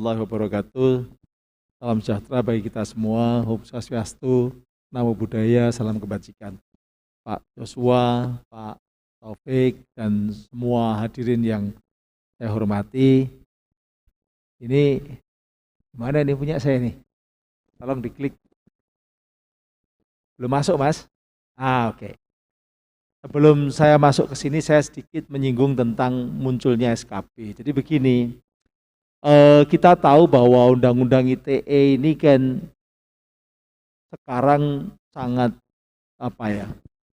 warahmatullahi wabarakatuh. Salam sejahtera bagi kita semua. Om Swastiastu, Namo Buddhaya, salam kebajikan. Pak Joshua, Pak Taufik, dan semua hadirin yang saya hormati. Ini mana ini punya saya nih? Tolong diklik. Belum masuk, Mas? Oke. Sebelum saya masuk ke sini, saya sedikit menyinggung tentang munculnya SKP. Jadi begini, kita tahu bahwa Undang-Undang ITE ini kan sekarang sangat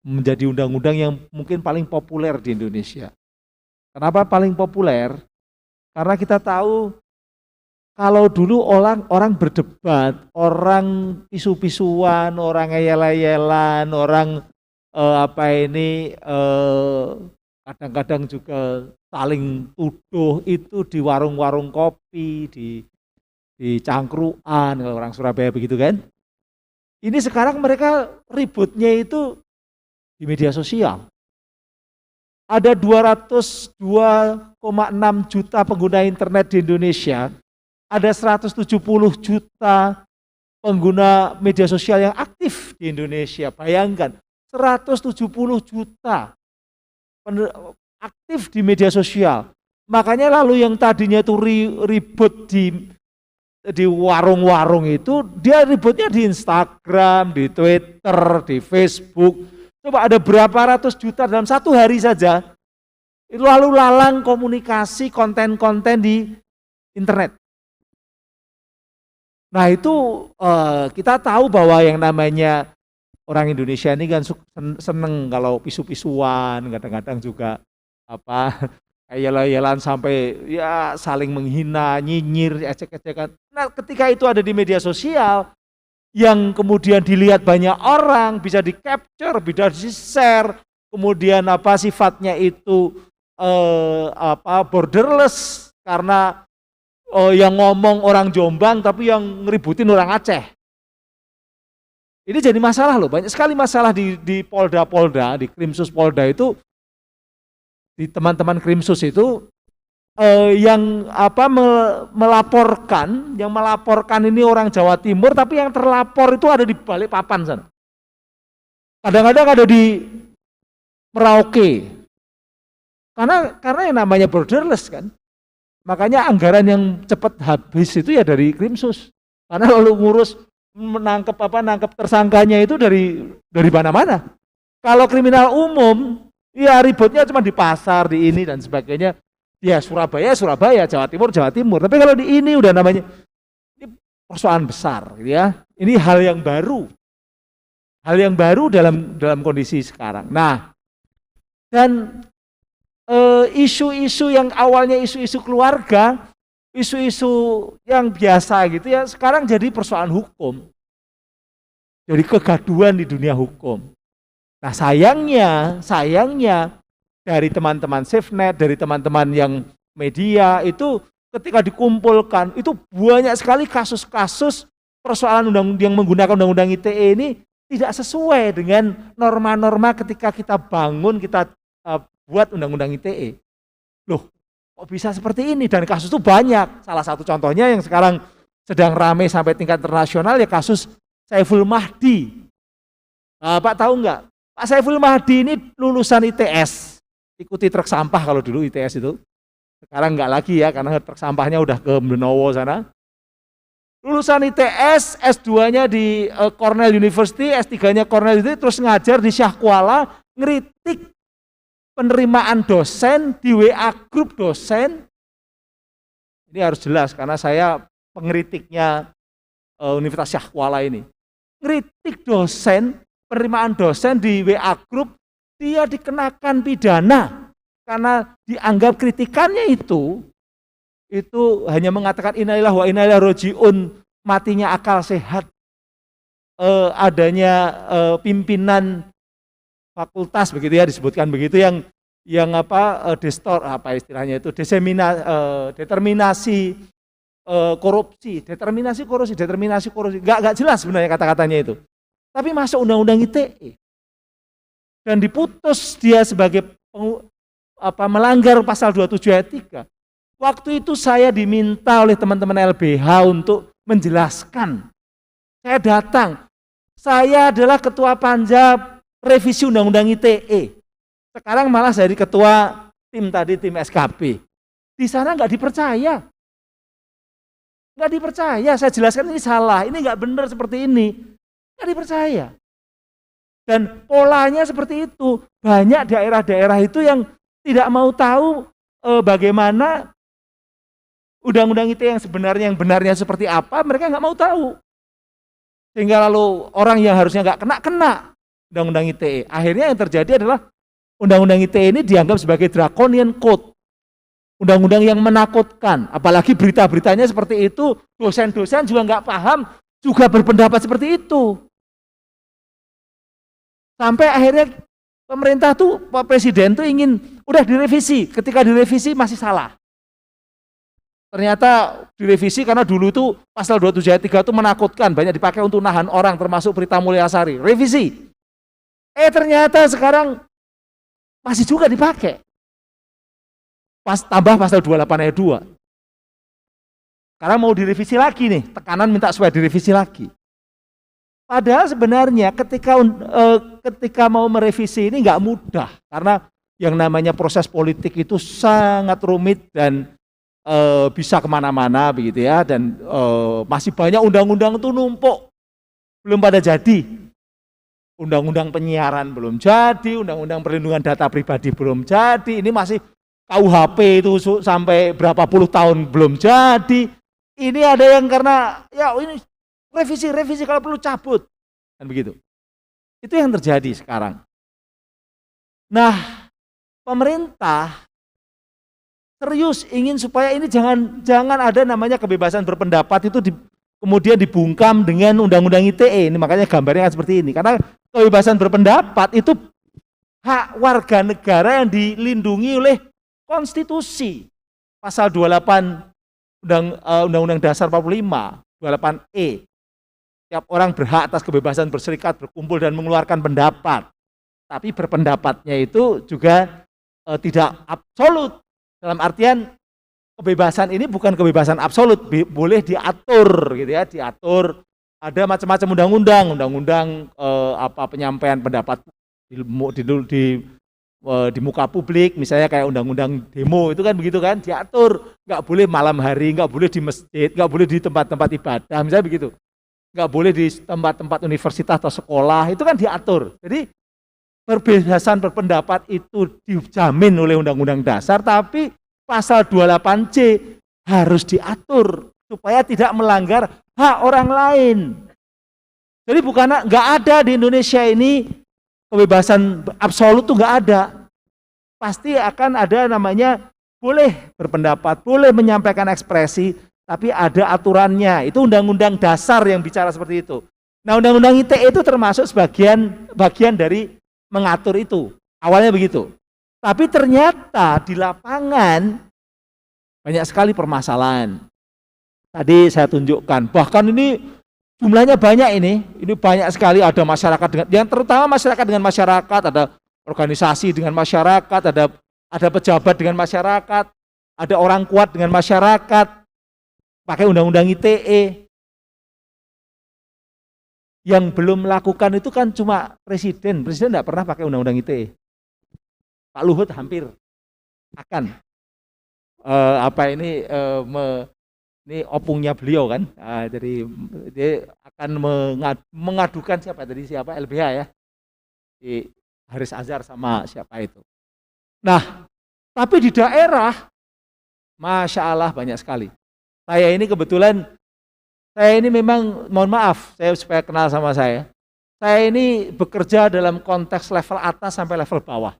menjadi undang-undang yang mungkin paling populer di Indonesia. Kenapa paling populer? Karena kita tahu kalau dulu orang berdebat, orang pisu-pisuan, orang ngeyel-ngeyelan, orang kadang-kadang juga saling tuduh itu di warung-warung kopi, di cangkruan, kalau orang Surabaya begitu kan. Ini sekarang mereka ributnya itu di media sosial. Ada 202,6 juta pengguna internet di Indonesia, ada 170 juta pengguna media sosial yang aktif di Indonesia. Bayangkan, 170 juta aktif di media sosial. Makanya lalu yang tadinya itu ribut di warung-warung itu, dia ributnya di Instagram, di Twitter, di Facebook. Coba ada berapa ratus juta dalam satu hari saja. Itu lalu lalang komunikasi konten-konten di internet. Nah itu kita tahu bahwa yang namanya orang Indonesia ini kan seneng kalau pisu-pisuan, kadang-kadang juga yel-yelan sampai ya saling menghina, nyinyir, ecek-ecekan. Nah ketika itu ada di media sosial, yang kemudian dilihat banyak orang, bisa di-capture, bisa di-share, kemudian sifatnya itu borderless, karena yang ngomong orang Jombang tapi yang ngeributin orang Aceh. Ini jadi masalah loh, banyak sekali masalah di Polda-Polda, di Krimsus Polda itu, di teman-teman Krimsus itu yang melaporkan ini orang Jawa Timur, tapi yang terlapor itu ada di Balikpapan sana. Kadang-kadang ada di Merauke. Karena yang namanya borderless kan. Makanya anggaran yang cepat habis itu ya dari Krimsus. Karena lalu ngurus nangkep tersangkanya itu dari mana-mana. Kalau kriminal umum, ya ributnya cuma di pasar, di ini dan sebagainya. Ya Surabaya, Jawa Timur. Tapi kalau di ini udah namanya, ini persoalan besar gitu ya. Ini hal yang baru. Hal yang baru dalam kondisi sekarang. Nah, dan isu-isu yang awalnya isu-isu keluarga, isu-isu yang biasa gitu ya, sekarang jadi persoalan hukum. Jadi kegaduhan di dunia hukum. Nah sayangnya dari teman-teman SafeNet, dari teman-teman yang media itu ketika dikumpulkan, itu banyak sekali kasus-kasus persoalan yang menggunakan Undang-Undang ITE ini tidak sesuai dengan norma-norma ketika kita bangun, kita buat Undang-Undang ITE. Loh, kok bisa seperti ini? Dan kasus itu banyak. Salah satu contohnya yang sekarang sedang ramai sampai tingkat internasional ya kasus Saiful Mahdi. Pak tahu nggak? Pak Saiful Mahdi ini lulusan ITS, ikuti truk sampah kalau dulu ITS itu. Sekarang nggak lagi ya, karena truk sampahnya udah ke Benowo sana. Lulusan ITS, S2-nya di Cornell University, S3-nya Cornell University, terus ngajar di Syah Kuala, ngeritik penerimaan dosen di WA grup dosen. Ini harus jelas karena saya pengkritiknya Universitas Syah Kuala ini. Ngeritik dosen, penerimaan dosen di WA grup, dia dikenakan pidana karena dianggap kritikannya itu hanya mengatakan innalillahi wa inna ilaihi raji'un, matinya akal sehat, adanya pimpinan fakultas begitu ya, disebutkan begitu yang determinasi korupsi, nggak jelas sebenarnya kata-katanya itu. Tapi masuk Undang-Undang ITE dan diputus dia sebagai melanggar pasal 27 ayat 3. Waktu itu saya diminta oleh teman-teman LBH untuk menjelaskan. Saya datang, saya adalah ketua panja revisi Undang-Undang ITE. Sekarang malah jadi ketua tim tadi, tim SKP. Di sana nggak dipercaya. Nggak dipercaya, saya jelaskan ini salah, ini nggak benar seperti ini. Nggak dipercaya. Dan polanya seperti itu. Banyak daerah-daerah itu yang tidak mau tahu bagaimana Undang-Undang ITE yang benarnya seperti apa, mereka nggak mau tahu. Sehingga lalu orang yang harusnya nggak kena Undang-Undang ITE. Akhirnya yang terjadi adalah Undang-Undang ITE ini dianggap sebagai draconian code. Undang-undang yang menakutkan. Apalagi berita-beritanya seperti itu, dosen-dosen juga nggak paham, juga berpendapat seperti itu. Sampai akhirnya pemerintah tuh, Pak Presiden tuh ingin, udah direvisi. Ketika direvisi masih salah. Ternyata direvisi karena dulu itu pasal 27 ayat 3 itu menakutkan, banyak dipakai untuk nahan orang termasuk Prita Mulyasari. Revisi. Ternyata sekarang masih juga dipakai. Tambah pasal 28 ayat 2. Sekarang mau direvisi lagi nih, tekanan minta supaya direvisi lagi. Padahal sebenarnya ketika mau merevisi ini nggak mudah, karena yang namanya proses politik itu sangat rumit dan bisa kemana-mana begitu ya, dan masih banyak undang-undang itu numpuk, belum pada jadi. Undang-undang penyiaran belum jadi, undang-undang perlindungan data pribadi belum jadi, ini masih KUHP itu sampai berapa puluh tahun belum jadi. Ini ada yang karena ya ini revisi kalau perlu cabut, kan begitu. Itu yang terjadi sekarang. Nah, pemerintah serius ingin supaya ini jangan ada namanya kebebasan berpendapat itu kemudian dibungkam dengan Undang-Undang ITE. Ini makanya gambarnya seperti ini. Karena kebebasan berpendapat itu hak warga negara yang dilindungi oleh konstitusi. Pasal 28 Undang-Undang Dasar 45, 28E. Setiap orang berhak atas kebebasan berserikat, berkumpul dan mengeluarkan pendapat. Tapi berpendapatnya itu juga tidak absolut. Dalam artian kebebasan ini bukan kebebasan absolut, boleh diatur gitu ya, diatur. Ada macam-macam undang-undang penyampaian pendapat di muka publik, misalnya kayak undang-undang demo itu kan begitu kan, diatur, nggak boleh malam hari, nggak boleh di masjid, nggak boleh di tempat-tempat ibadah, misalnya begitu, nggak boleh di tempat-tempat universitas atau sekolah, itu kan diatur. Jadi kebebasan berpendapat itu dijamin oleh Undang-Undang Dasar, tapi pasal 28C harus diatur supaya tidak melanggar hak orang lain. Jadi bukan nggak ada di Indonesia ini kebebasan absolut tuh nggak ada. Pasti akan ada namanya boleh berpendapat, boleh menyampaikan ekspresi, tapi ada aturannya. Itu Undang-Undang Dasar yang bicara seperti itu. Nah, Undang-Undang ITE itu termasuk bagian dari mengatur itu. Awalnya begitu. Tapi ternyata di lapangan banyak sekali permasalahan. Tadi saya tunjukkan, bahkan ini jumlahnya banyak ini banyak sekali, ada masyarakat dengan, yang terutama masyarakat dengan masyarakat, ada organisasi dengan masyarakat, ada pejabat dengan masyarakat, ada orang kuat dengan masyarakat, pakai undang-undang ITE. Yang belum melakukan itu kan cuma presiden tidak pernah pakai undang-undang ITE. Pak Luhut hampir akan ini opungnya beliau kan, jadi dia akan mengadukan siapa LBH ya, di Haris Azhar sama siapa itu. Nah, tapi di daerah, Masya Allah banyak sekali. Saya ini memang, mohon maaf, saya supaya kenal sama saya ini bekerja dalam konteks level atas sampai level bawah.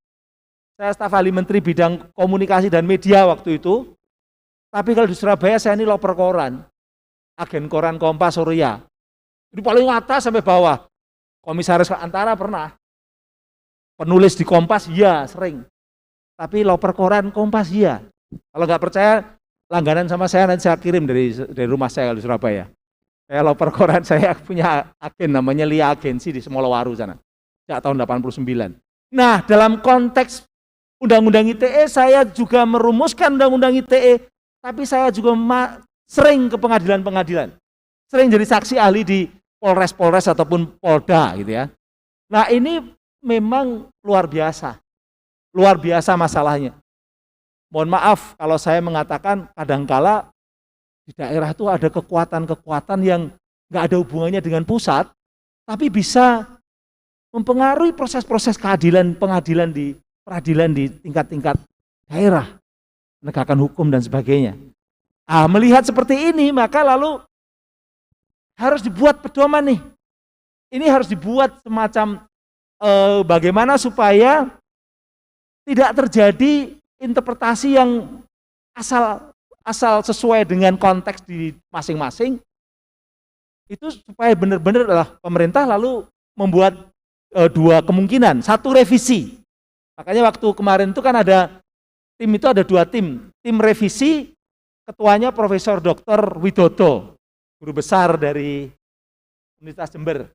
Saya staf ahli menteri bidang komunikasi dan media waktu itu, tapi kalau di Surabaya saya ini loper koran, agen koran Kompas Surya. Jadi paling atas sampai bawah. Komisaris Antara pernah, penulis di Kompas, iya sering. Tapi loper koran Kompas, iya. Kalau nggak percaya, langganan sama saya nanti saya kirim dari rumah saya di Surabaya. Saya loper koran, saya punya agen namanya Lia Agensi di Semolowaru sana, sejak tahun 89. Nah, dalam konteks Undang-Undang ITE, saya juga merumuskan Undang-Undang ITE tapi saya juga sering ke pengadilan-pengadilan. Sering jadi saksi ahli di Polres ataupun Polda gitu ya. Nah ini memang luar biasa masalahnya. Mohon maaf kalau saya mengatakan kadangkala di daerah itu ada kekuatan-kekuatan yang nggak ada hubungannya dengan pusat, tapi bisa mempengaruhi proses-proses pengadilan di peradilan di tingkat-tingkat daerah, penegakan hukum dan sebagainya. Melihat seperti ini, maka lalu harus dibuat pedoman nih. Ini harus dibuat semacam bagaimana supaya tidak terjadi interpretasi yang asal sesuai dengan konteks di masing-masing. Itu supaya benar-benar adalah pemerintah lalu membuat dua kemungkinan, satu revisi. Makanya waktu kemarin itu kan ada dua tim revisi, ketuanya Profesor Dr. Widodo, guru besar dari Universitas Jember,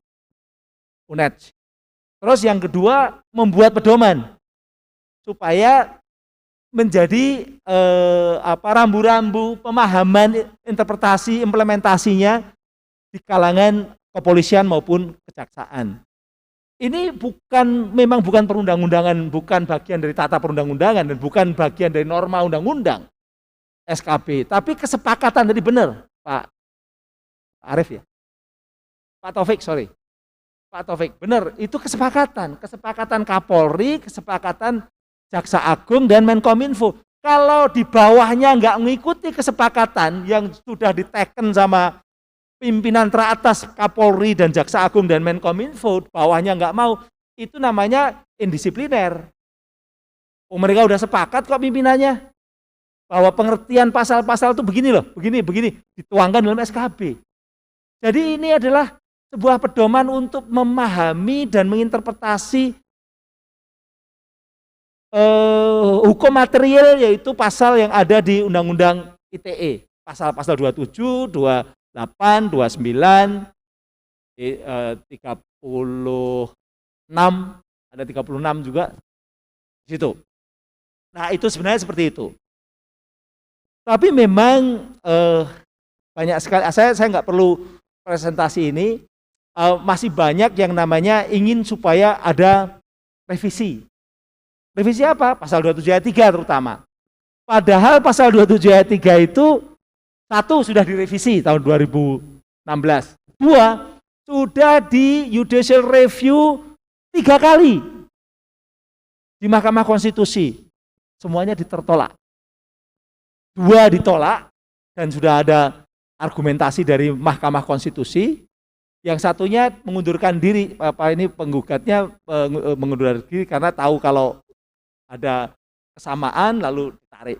UNED. Terus yang kedua membuat pedoman supaya menjadi rambu-rambu pemahaman, interpretasi, implementasinya di kalangan kepolisian maupun kejaksaan. Ini memang bukan perundang-undangan, bukan bagian dari tata perundang-undangan dan bukan bagian dari norma undang-undang SKB, tapi kesepakatan tadi benar, Pak Arief ya, Pak Taufik, benar, itu kesepakatan Kapolri, kesepakatan Jaksa Agung dan Menkominfo. Kalau di bawahnya nggak mengikuti kesepakatan yang sudah diteken sama pimpinan teratas Kapolri dan Jaksa Agung dan Menkominfo, bawahnya nggak mau, itu namanya indisipliner. Mereka udah sepakat kok pimpinannya bahwa pengertian pasal-pasal itu begini loh, begini dituangkan dalam SKB. Jadi ini adalah sebuah pedoman untuk memahami dan menginterpretasi hukum material, yaitu pasal yang ada di Undang-Undang ITE, pasal-pasal 27, 28, 29, 36, ada 36 juga di situ. Nah itu sebenarnya seperti itu. Tapi memang banyak sekali, saya nggak perlu presentasi ini, masih banyak yang namanya ingin supaya ada revisi. Revisi apa? Pasal 27 ayat 3 terutama. Padahal pasal 27 ayat 3 itu satu sudah direvisi tahun 2016. Dua sudah di judicial review 3 kali di Mahkamah Konstitusi. Semuanya ditertolak. 2 ditolak dan sudah ada argumentasi dari Mahkamah Konstitusi. Yang satunya mengundurkan diri, penggugatnya mengundurkan diri karena tahu kalau ada kesamaan lalu ditarik.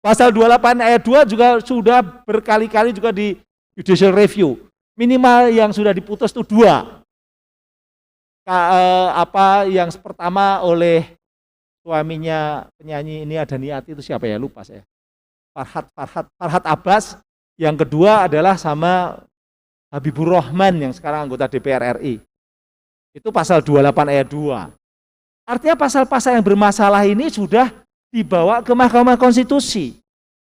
Pasal 28 ayat 2 juga sudah berkali-kali juga di judicial review. Minimal yang sudah diputus itu 2. Yang pertama oleh suaminya penyanyi ini ada niati itu siapa ya, lupa saya. Farhad Abbas. Yang kedua adalah sama Habibur Rahman yang sekarang anggota DPR RI. Itu pasal 28 ayat 2. Artinya pasal-pasal yang bermasalah ini sudah dibawa ke Mahkamah Konstitusi.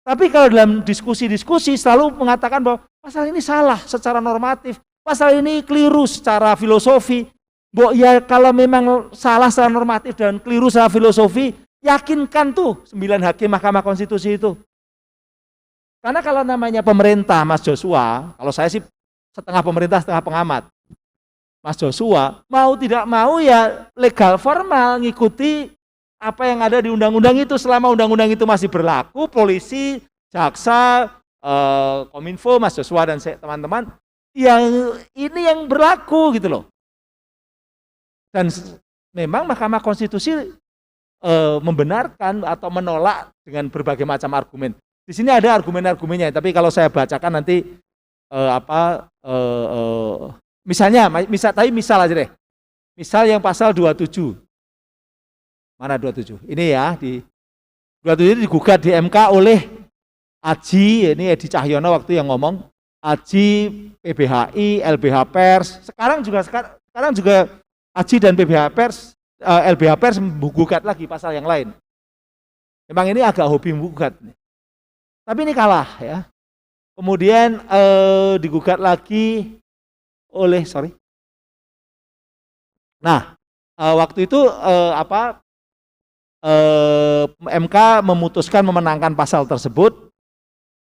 Tapi kalau dalam diskusi-diskusi selalu mengatakan bahwa pasal ini salah secara normatif, pasal ini keliru secara filosofi. Ya kalau memang salah secara normatif dan keliru secara filosofi, yakinkan tuh 9 hakim Mahkamah Konstitusi itu. Karena kalau namanya pemerintah, Mas Joshua, kalau saya sih setengah pemerintah, setengah pengamat. Mas Joshua, mau tidak mau ya legal formal ngikuti apa yang ada di undang-undang itu. Selama undang-undang itu masih berlaku, polisi, jaksa, Kominfo, Mas Joshua dan teman-teman, yang ini yang berlaku gitu loh. Dan memang Mahkamah Konstitusi membenarkan atau menolak dengan berbagai macam argumen. Di sini ada argumen-argumennya, tapi kalau saya bacakan nanti misal aja deh. Misal yang pasal 27. Mana 27? Ini ya, di 27 ini digugat di MK oleh Aji, ini Edi Cahyono waktu yang ngomong, Aji, PBHI, LBH Pers. Sekarang juga Aji dan PBH Pers, LBH Pers menggugat lagi pasal yang lain. Memang ini agak hobi menggugat. Tapi ini kalah ya. Kemudian digugat lagi oleh Nah, waktu itu MK memutuskan memenangkan pasal tersebut,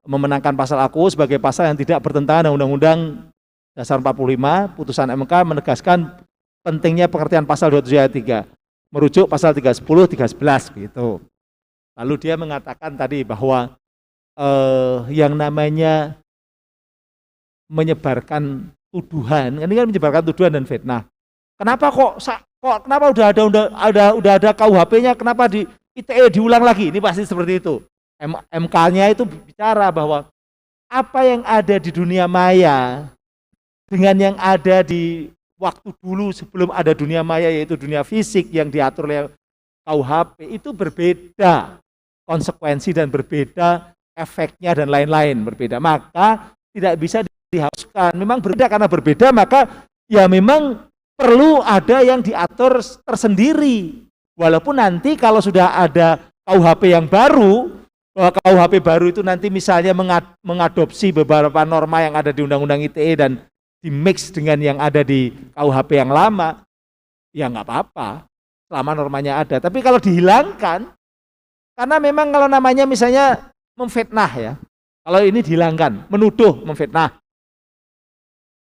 memenangkan pasal AKUU sebagai pasal yang tidak bertentangan dengan Undang-Undang Dasar 45. Putusan MK menegaskan pentingnya pengertian pasal 27 ayat 3, merujuk pasal 310, 311 gitu. Lalu dia mengatakan tadi bahwa yang namanya menyebarkan tuduhan, ini kan menyebarkan tuduhan dan fitnah. Kenapa kenapa udah ada KUHP-nya, kenapa di ITE diulang lagi? Ini pasti seperti itu. MK-nya itu bicara bahwa apa yang ada di dunia maya dengan yang ada di waktu dulu sebelum ada dunia maya, yaitu dunia fisik yang diatur oleh KUHP, itu berbeda konsekuensi dan berbeda efeknya dan lain-lain berbeda. Maka tidak bisa dihapuskan. Memang berbeda, karena berbeda maka ya memang perlu ada yang diatur tersendiri. Walaupun nanti kalau sudah ada KUHP yang baru, bahwa KUHP baru itu nanti misalnya mengadopsi beberapa norma yang ada di Undang-Undang ITE dan di-mix dengan yang ada di KUHP yang lama, ya nggak apa-apa, selama normanya ada. Tapi kalau dihilangkan, karena memang kalau namanya misalnya memfitnah ya, kalau ini dihilangkan, menuduh, memfitnah.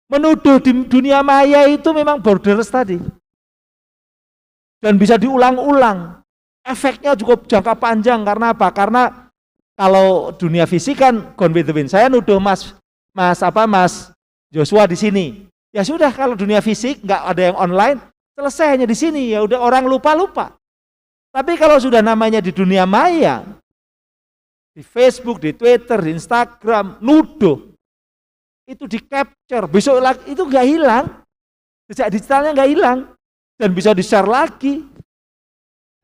Menuduh di dunia maya itu memang borderless tadi. Dan bisa diulang-ulang. Efeknya cukup jangka panjang, karena apa? Karena kalau dunia fisik kan gone with the wind. Saya nuduh Mas Joshua di sini. Ya sudah, kalau dunia fisik nggak ada yang online, selesai hanya di sini. Ya udah, orang lupa-lupa. Tapi kalau sudah namanya di dunia maya, di Facebook, di Twitter, di Instagram, nuduh, itu di capture, besok lagi itu nggak hilang, jejak digitalnya nggak hilang, dan bisa di share lagi,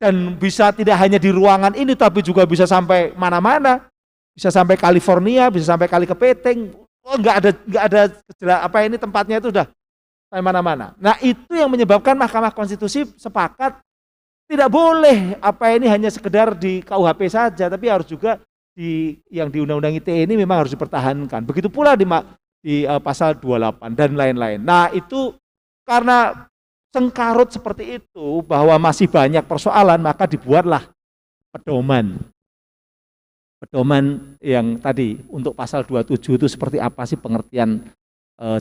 dan bisa tidak hanya di ruangan ini, tapi juga bisa sampai mana-mana, bisa sampai California, bisa sampai Kali Kepiting, nggak ada tempatnya itu udah sampai mana-mana. Nah itu yang menyebabkan Mahkamah Konstitusi sepakat tidak boleh ini hanya sekedar di KUHP saja, tapi harus juga yang di Undang-Undang ITE ini memang harus dipertahankan. Begitu pula di pasal 28 dan lain-lain. Nah itu karena sengkarut seperti itu, bahwa masih banyak persoalan, maka dibuatlah pedoman. Pedoman yang tadi untuk pasal 27 itu seperti apa sih pengertian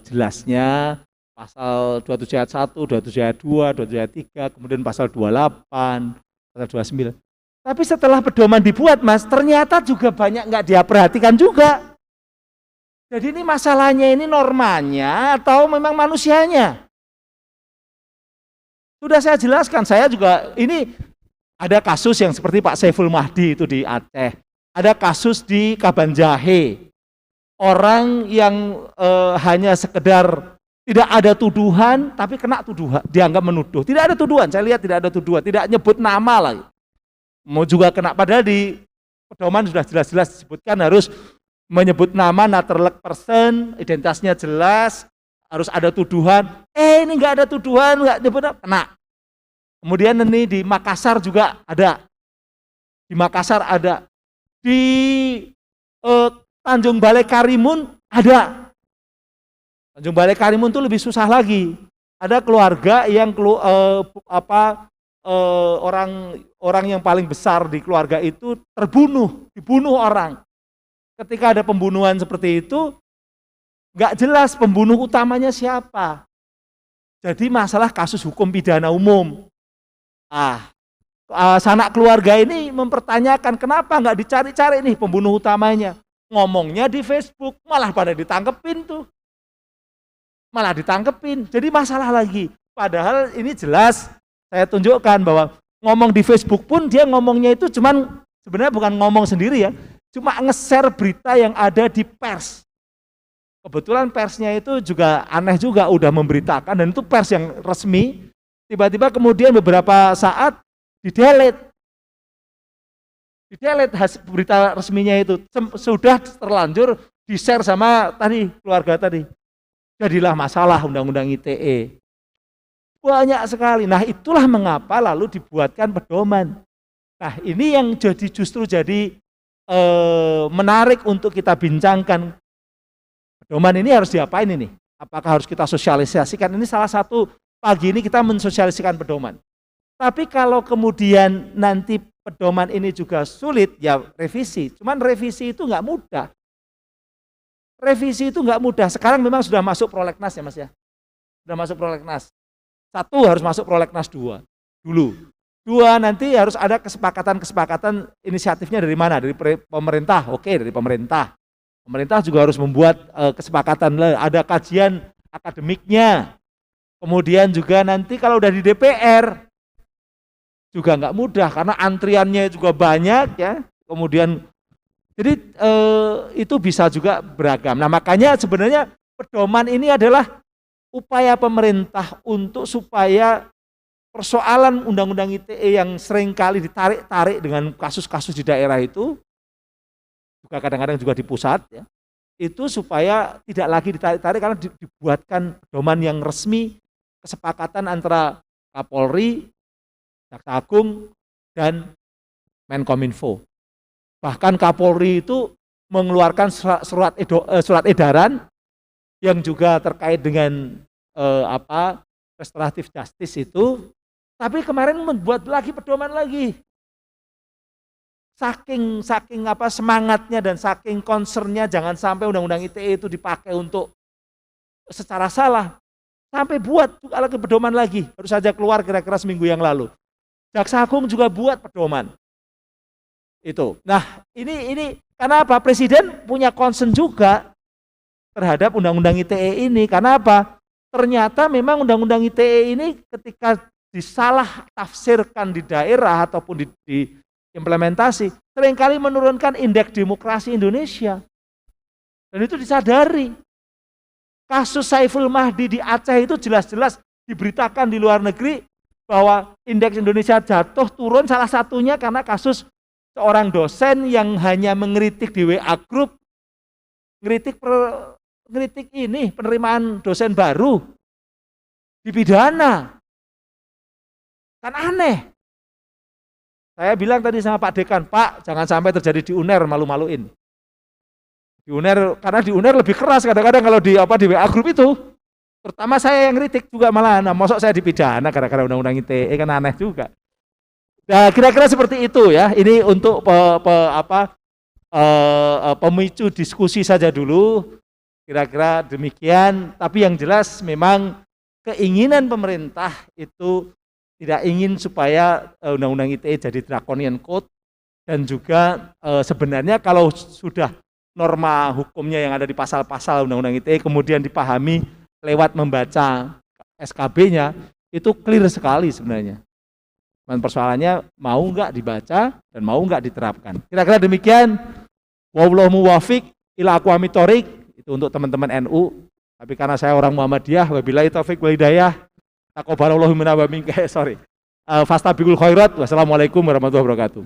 jelasnya, pasal 27 ayat 1, 27 ayat 2, 27 ayat 3, kemudian pasal 28, pasal 29. Tapi setelah pedoman dibuat, Mas, ternyata juga banyak nggak dia perhatikan juga. Jadi ini masalahnya ini normanya atau memang manusianya? Sudah saya jelaskan, saya juga ini ada kasus yang seperti Pak Saiful Mahdi itu di Aceh. Ada kasus di Kabanjahe. Orang yang hanya sekedar tidak ada tuduhan, tapi kena tuduhan, dianggap menuduh. Tidak ada tuduhan, saya lihat tidak ada tuduhan, tidak nyebut nama lagi. Mau juga kena, padahal di pedoman sudah jelas-jelas disebutkan harus menyebut nama, naturalek person, identitasnya jelas, harus ada tuduhan. Ini nggak ada tuduhan, nggak nyebut, kena. Kemudian ini di Makassar juga ada, di Makassar ada, di Tanjung Balai Karimun ada. Tanjung Balai Karimun itu lebih susah lagi. Ada keluarga yang orang yang paling besar di keluarga itu dibunuh orang. Ketika ada pembunuhan seperti itu, nggak jelas pembunuh utamanya siapa. Jadi masalah kasus hukum pidana umum. Sanak keluarga ini mempertanyakan kenapa nggak dicari-cari nih pembunuh utamanya. Ngomongnya di Facebook, malah pada ditangkepin tuh. Malah ditangkepin, jadi masalah lagi. Padahal ini jelas, saya tunjukkan bahwa ngomong di Facebook pun dia ngomongnya itu cuman, sebenarnya bukan ngomong sendiri ya, cuma nge-share berita yang ada di pers. Kebetulan persnya itu juga aneh juga, udah memberitakan, dan itu pers yang resmi, tiba-tiba kemudian beberapa saat di-delete berita resminya itu, sudah terlanjur di-share sama keluarga tadi. Jadilah masalah Undang-Undang ITE. Banyak sekali. Nah itulah mengapa lalu dibuatkan pedoman. Nah ini yang justru jadi menarik untuk kita bincangkan. Pedoman ini harus diapain ini? Apakah harus kita sosialisasikan? Ini salah satu pagi ini kita mensosialisasikan pedoman. Tapi kalau kemudian nanti pedoman ini juga sulit, ya revisi. Cuman revisi itu nggak mudah. Revisi itu nggak mudah. Sekarang memang sudah masuk prolegnas ya Mas ya. Sudah masuk prolegnas. 1 harus masuk prolegnas 2 dulu. 2 nanti harus ada kesepakatan inisiatifnya dari mana? Dari pemerintah. Oke, dari pemerintah. Pemerintah juga harus membuat kesepakatan, ada kajian akademiknya. Kemudian juga nanti kalau udah di DPR juga nggak mudah karena antriannya juga banyak ya. Kemudian jadi itu bisa juga beragam. Nah makanya sebenarnya pedoman ini adalah upaya pemerintah untuk supaya persoalan undang-undang ITE yang seringkali ditarik-tarik dengan kasus-kasus di daerah itu, juga kadang-kadang juga di pusat, ya, itu supaya tidak lagi ditarik-tarik karena dibuatkan pedoman yang resmi, kesepakatan antara Kapolri, Jaksa Agung, dan Menkominfo. Bahkan Kapolri itu mengeluarkan surat edaran yang juga terkait dengan restoratif justice itu, tapi kemarin membuat lagi pedoman lagi. Saking semangatnya dan saking concernnya jangan sampai undang-undang ITE itu dipakai untuk secara salah, sampai buat lagi pedoman lagi. Baru saja keluar kira-kira seminggu yang lalu. Jaksa Agung juga buat pedoman. Itu. Nah, ini karena apa? Presiden punya concern juga terhadap undang-undang ITE ini. Karena apa? Ternyata memang undang-undang ITE ini ketika disalah tafsirkan di daerah ataupun di implementasi, seringkali menurunkan indeks demokrasi Indonesia. Dan itu disadari. Kasus Saiful Mahdi di Aceh itu jelas-jelas diberitakan di luar negeri bahwa indeks Indonesia jatuh turun, salah satunya karena kasus seorang dosen yang hanya mengkritik di WA Group, ngeritik ini penerimaan dosen baru, dipidana. Kan aneh. Saya bilang tadi sama Pak Dekan, Pak jangan sampai terjadi di UNER, malu-maluin. Di UNER, karena di UNER lebih keras kadang-kadang kalau di WA Group itu. Terutama saya yang kritik juga malah, nah mosok saya dipidana gara-gara undang-undang ITE, kan aneh juga. Nah kira-kira seperti itu ya, ini untuk pemicu diskusi saja dulu, kira-kira demikian. Tapi yang jelas memang keinginan pemerintah itu tidak ingin supaya undang-undang ITE jadi draconian code, dan juga sebenarnya kalau sudah norma hukumnya yang ada di pasal-pasal undang-undang ITE kemudian dipahami lewat membaca SKB-nya, itu clear sekali sebenarnya. Dan persoalannya mau nggak dibaca dan mau nggak diterapkan. Kira-kira demikian. Wallahu muwaffiq ila aqwamit thoriq, itu untuk teman-teman NU. Tapi karena saya orang Muhammadiyah, wabillahi taufiq wal hidayah. Taqabbalallahu minna wa minkum. Fastabiqul khairat. Wassalamualaikum warahmatullahi wabarakatuh.